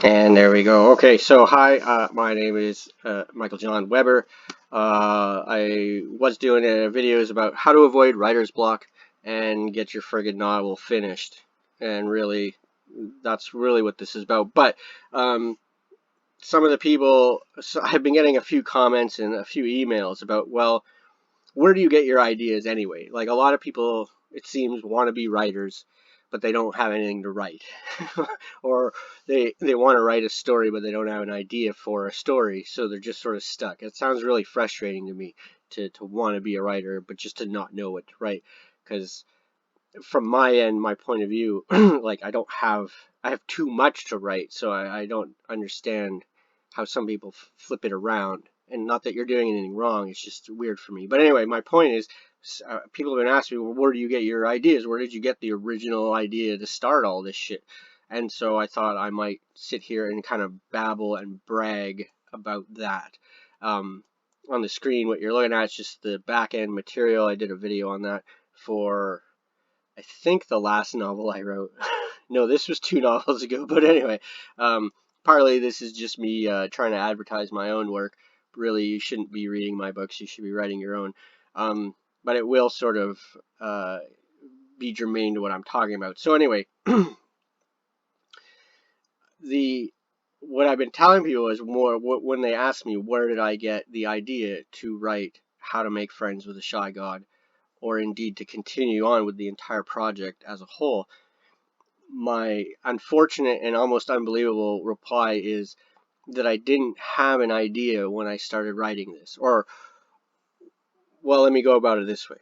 And there we go. Okay, so hi, my name is Michael John Weber. I was doing videos about how to avoid writer's block and get your friggin' novel finished. And really, that's really what this is about. But um, some of the people, so I've been getting a few comments and a few emails about, well, where do you get your ideas anyway? Like a lot of people, it seems, want to be writers, but they don't have anything to write, or they want to write a story, but they don't have an idea for a story, so they're just sort of stuck. It sounds really frustrating to me to want to be a writer, but just to not know what to write, because from my end, my point of view, like I have too much to write, so I don't understand how some people flip it around. And not that you're doing anything wrong, it's just weird for me. But anyway, my point is, people have been asking me, well, where do you get your ideas? Where did you get the original idea to start all this shit? And so I thought I might sit here and kind of babble and brag about that. Um, on the screen, what you're looking at is just the back end material. I did a video on that for I think the last novel I wrote. No, this was 2 novels ago. But anyway, partly this is just me trying to advertise my own work. Really, you shouldn't be reading my books. You should be writing your own. But it will sort of uh, be germane to what I'm talking about. So anyway, the what I've been telling people is more when they ask me where did I get the idea to write How to Make Friends with a Shy God, or indeed to continue on with the entire project as a whole. My unfortunate and almost unbelievable reply is that I didn't have an idea when I started writing this. Or, well, let me go about it this way.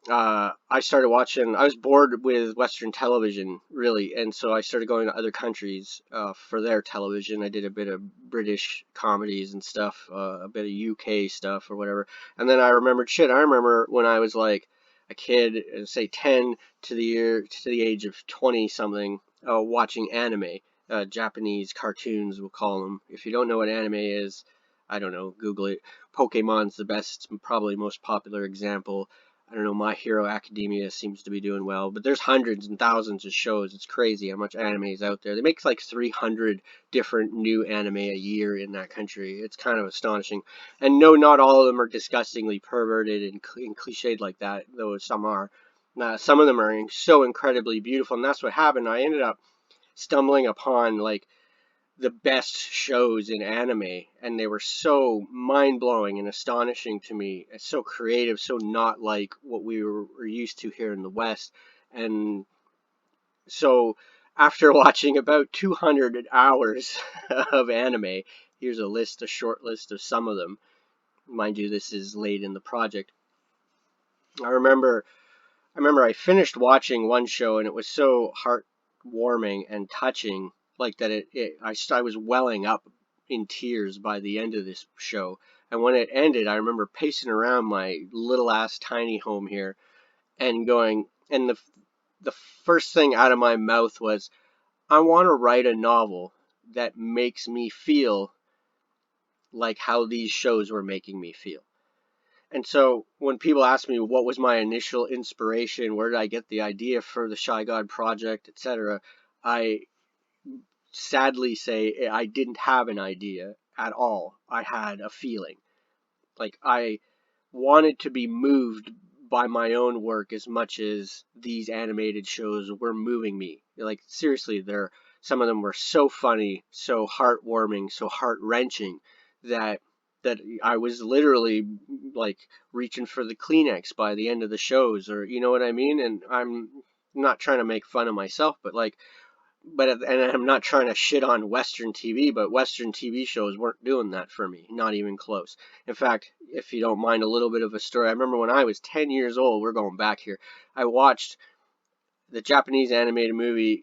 I was bored with Western television, really, and so I started going to other countries for their television. I did a bit of British comedies and stuff, a bit of UK stuff or whatever. And then I remembered, shit, I remember when I was like a kid, say 10 to the age of 20 something, watching anime, Japanese cartoons, we'll call them. If you don't know what anime is, I don't know, Google it. Pokemon's the best, probably most popular example. I don't know, My Hero Academia seems to be doing well, but there's hundreds and thousands of shows. It's crazy how much anime is out there. They make like 300 different new anime a year in that country. It's kind of astonishing. And no, not all of them are disgustingly perverted and cliched like that, though some are. Some of them are so incredibly beautiful, and that's what happened. I ended up stumbling upon like the best shows in anime, and they were so mind-blowing and astonishing to me. It's so creative, so not like what we were used to here in the West. And so after watching about 200 hours of anime, here's a short list of some of them. Mind you, this is late in the project. I remember I finished watching one show, and it was so heartwarming and touching, like that I was welling up in tears by the end of this show. And when it ended, I remember pacing around my little ass tiny home here and going, and the first thing out of my mouth was, I want to write a novel that makes me feel like how these shows were making me feel. And so when people ask me what was my initial inspiration, where did I get the idea for the Shy God project, etc., I sadly say I didn't have an idea at all. I had a feeling. Like I wanted to be moved by my own work as much as these animated shows were moving me. Like seriously, some of them were so funny, so heartwarming, so heart-wrenching that I was literally like reaching for the Kleenex by the end of the shows, or you know what I mean? And I'm not trying to make fun of myself, but and I'm not trying to shit on Western TV, but Western TV shows weren't doing that for me, not even close. In fact, if you don't mind a little bit of a story, I remember when I was 10 years old, we're going back here, I watched the Japanese animated movie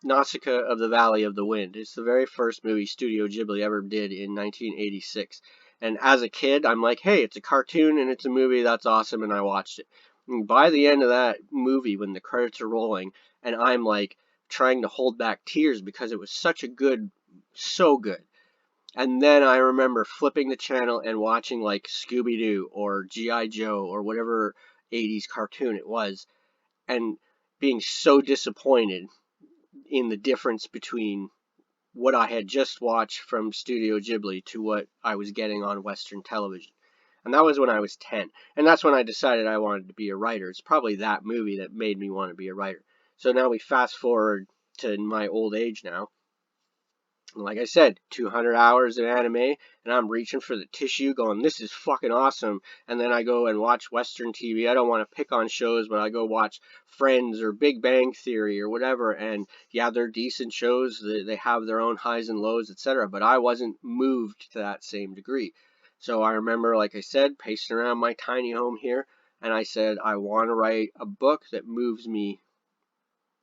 Nausicaa of the Valley of the Wind. It's the very first movie Studio Ghibli ever did in 1986. And as a kid, I'm like, hey, it's a cartoon and it's a movie, that's awesome, and I watched it. And by the end of that movie, when the credits are rolling, and I'm like trying to hold back tears because it was so good. And then I remember flipping the channel and watching like Scooby-Doo or G.I. Joe or whatever 80s cartoon it was, and being so disappointed in the difference between what I had just watched from Studio Ghibli to what I was getting on Western television. And that was when I was 10. And that's when I decided I wanted to be a writer. It's probably that movie that made me want to be a writer. So now we fast forward to my old age now. Like I said, 200 hours of anime, and I'm reaching for the tissue going, this is fucking awesome. And then I go and watch Western TV. I don't want to pick on shows, but I go watch Friends or Big Bang Theory or whatever. And yeah, they're decent shows. They have their own highs and lows, etc. But I wasn't moved to that same degree. So I remember, like I said, pacing around my tiny home here, and I said, I want to write a book that moves me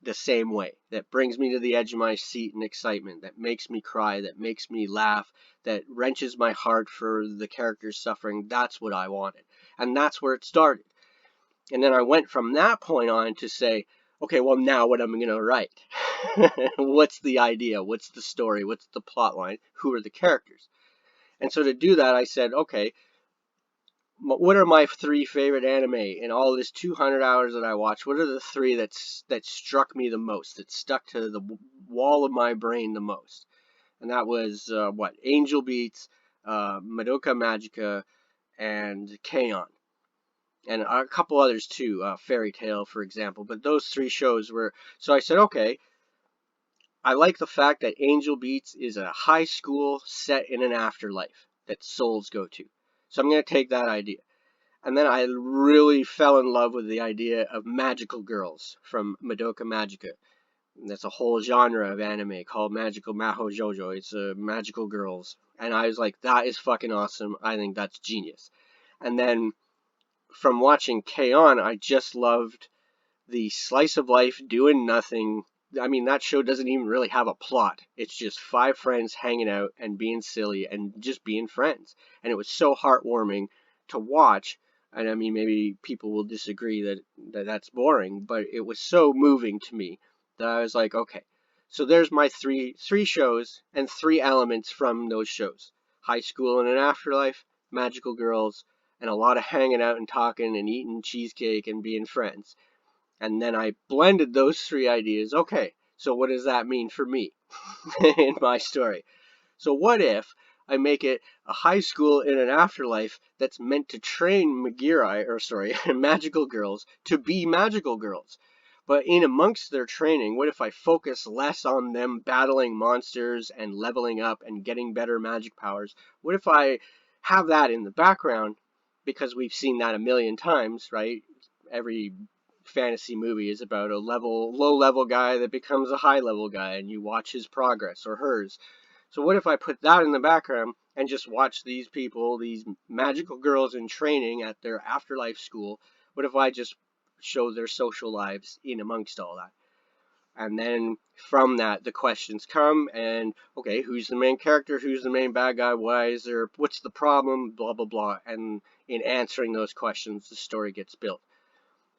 the same way, that brings me to the edge of my seat in excitement, that makes me cry, that makes me laugh, that wrenches my heart for the characters suffering. That's what I wanted. And that's where it started. And then I went from that point on to say, okay, well, now what am I going to write? What's the idea? What's the story? What's the plot line? Who are the characters? And so to do that, I said, okay, what are my three favorite anime in all this 200 hours that I watched? What are the three that struck me the most, that stuck to the wall of my brain the most? And that was Angel Beats, Madoka Magica, and K-On! And a couple others too, Fairy Tail, for example. But those three shows were. So I said, okay, I like the fact that Angel Beats is a high school set in an afterlife that souls go to. So I'm going to take that idea. And then I really fell in love with the idea of magical girls from Madoka Magica. And that's a whole genre of anime called Magical Maho Jojo. It's magical girls. And I was like, that is fucking awesome. I think that's genius. And then from watching K-On!, I just loved the slice of life doing nothing. I mean, that show doesn't even really have a plot. It's just five friends hanging out and being silly and just being friends. And it was so heartwarming to watch. And I mean, maybe people will disagree that that's boring, but it was so moving to me that I was like, okay, so there's my three shows and three elements from those shows: high school and an afterlife, magical girls, and a lot of hanging out and talking and eating cheesecake and being friends. And then I blended those three ideas. Okay, so what does that mean for me in my story? So what if I make it a high school in an afterlife that's meant to train magical girls to be magical girls? But in amongst their training, what if I focus less on them battling monsters and leveling up and getting better magic powers? What if I have that in the background? Because we've seen that a million times, right? Every fantasy movie is about a low level guy that becomes a high level guy, and you watch his progress or hers. So what if I put that in the background and just watch these people, these magical girls in training at their afterlife school? What if I just show their social lives in amongst all that? And then from that, the questions come, and okay, who's the main character? Who's the main bad guy? What's the problem? Blah, blah, blah. And in answering those questions, the story gets built.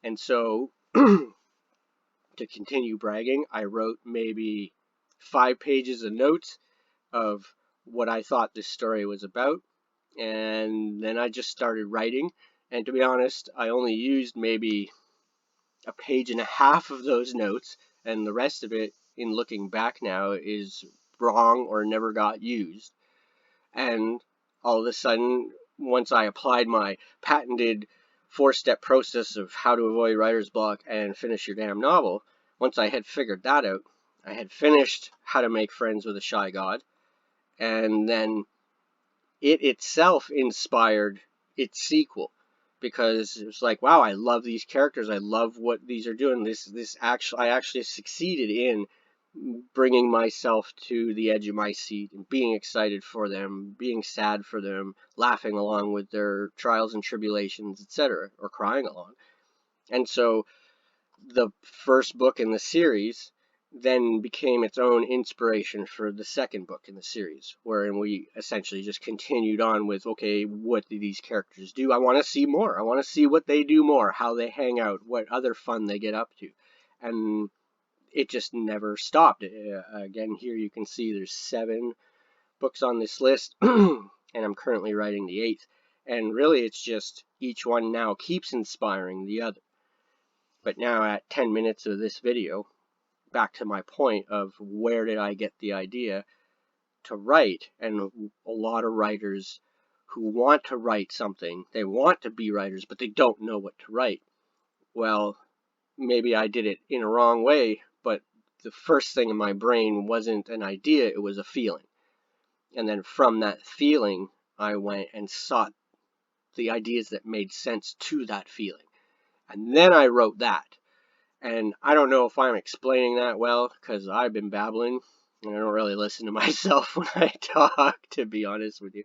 And so, to continue bragging, I wrote maybe 5 pages of notes of what I thought this story was about, and then I just started writing. And to be honest, I only used maybe a page and a half of those notes, and the rest of it, in looking back now, is wrong or never got used. And all of a sudden, once I applied my patented 4-step process of how to avoid writer's block and finish your damn novel, once I had figured that out, I had finished How to Make Friends with a Shy God, and then it itself inspired its sequel, because it was like, wow, I love these characters, I love what these are doing. I actually succeeded in bringing myself to the edge of my seat and being excited for them, being sad for them, laughing along with their trials and tribulations, etc., or crying along. And so the first book in the series then became its own inspiration for the second book in the series, wherein we essentially just continued on with, okay, what do these characters do? I want to see more. I want to see what they do more, how they hang out, what other fun they get up to. And it just never stopped. Again, here you can see there's 7 books on this list, and I'm currently writing the 8th. And really, it's just each one now keeps inspiring the other. But now at 10 minutes of this video, back to my point of where did I get the idea, to write, and a lot of writers who want to write something, they want to be writers, but they don't know what to write. Well, maybe I did it in a wrong way, but the first thing in my brain wasn't an idea, it was a feeling. And then from that feeling, I went and sought the ideas that made sense to that feeling. And then I wrote that. And I don't know if I'm explaining that well, because I've been babbling, and I don't really listen to myself when I talk, to be honest with you.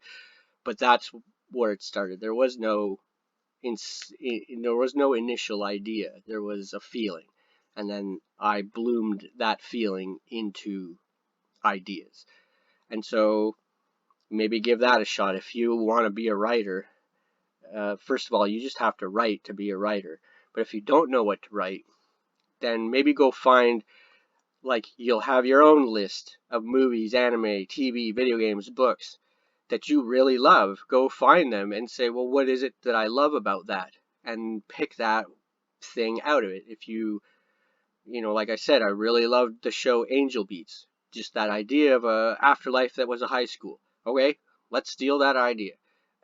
But that's where it started. There was no initial idea. There was a feeling. And then I bloomed that feeling into ideas. And so maybe give that a shot. If you want to be a writer, first of all, you just have to write to be a writer. But if you don't know what to write, then maybe go find, like, you'll have your own list of movies, anime, TV, video games, books that you really love. Go find them and say, well, what is it that I love about that? And pick that thing out of it. If like I said, I really loved the show Angel Beats. Just that idea of a afterlife that was a high school. Okay, let's steal that idea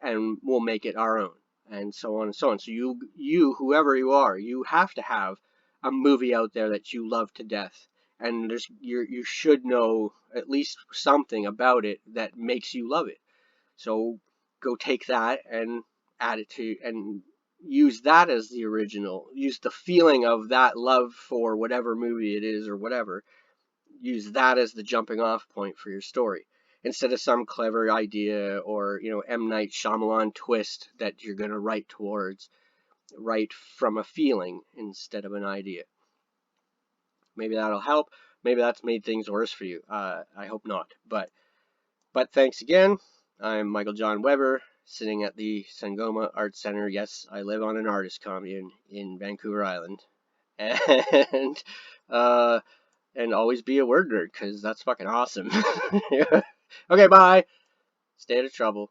and we'll make it our own. And so on and so on. So whoever you are, you have to have a movie out there that you love to death. And you should know at least something about it that makes you love it. So go take that and add it to, and use that as the original. Use the feeling of that love for whatever movie it is or whatever. Use that as the jumping off point for your story. Instead of some clever idea or, M. Night Shyamalan twist that you're going to write towards. Write from a feeling instead of an idea. Maybe that'll help. Maybe that's made things worse for you. I hope not. But thanks again. I'm Michael John Weber, sitting at the Sangoma Arts Center. Yes, I live on an artist commune in Vancouver Island. And always be a word nerd, because that's fucking awesome. Okay, bye. Stay out of trouble.